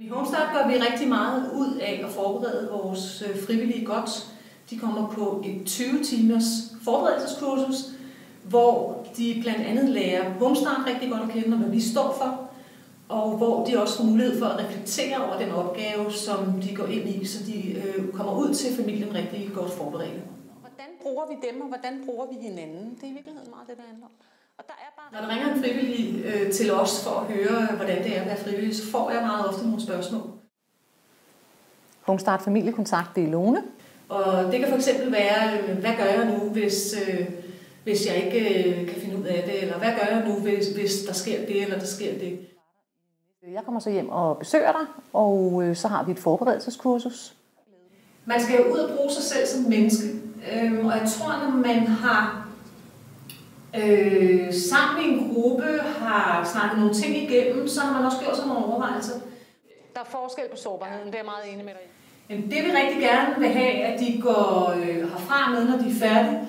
I Homestart gør vi rigtig meget ud af at forberede vores frivillige godt. De kommer på et 20 timers forberedelseskursus, hvor de blandt andet lærer Homestart rigtig godt at kende, og hvad vi står for, og hvor de også får mulighed for at reflektere over den opgave, som de går ind i, så de kommer ud til familien rigtig godt forberedte. Hvordan bruger vi dem, og hvordan bruger vi hinanden? Det er i virkeligheden meget det, der handler om. Og der er bare... Når der ringer en frivillig til os for at høre, hvordan det er at være frivillig, så får jeg meget ofte nogle spørgsmål. Homestart familiekontakt, det er Lone. Og det kan fx være, hvad gør jeg nu, hvis jeg ikke kan finde ud af det, eller hvad gør jeg nu, hvis der sker det, eller der sker det. Jeg kommer så hjem og besøger dig, og så har vi et forberedelseskursus. Man skal jo ud og bruge sig selv som menneske, og jeg tror, når man har sammen i en gruppe, har snakket nogle ting igennem, så har man også gjort sig nogle overvejelser. Der er forskel på sårbarheden, det er jeg meget enig med dig i. Det vi rigtig gerne vil have, at de går herfra med, når de er færdige.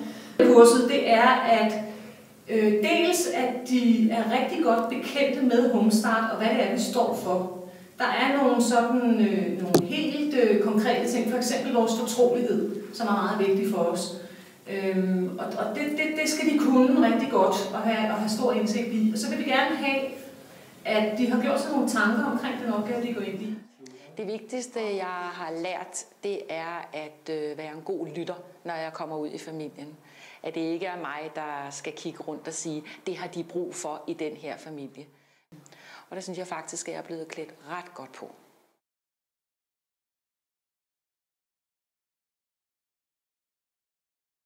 Kurset, det er, at dels at de er rigtig godt bekendte med Homestart og hvad det er, vi står for. Der er nogle helt konkrete ting, for eksempel vores fortrolighed, som er meget vigtig for os. Og det skal de kunne rigtig godt og have stor indsigt i. Og så vil vi gerne have, at de har gjort sig nogle tanker omkring den opgave, de går ind i. Det vigtigste, jeg har lært, det er at være en god lytter, når jeg kommer ud i familien. At det ikke er mig, der skal kigge rundt og sige, det har de brug for i den her familie. Og der synes jeg faktisk, at jeg er blevet klædt ret godt på.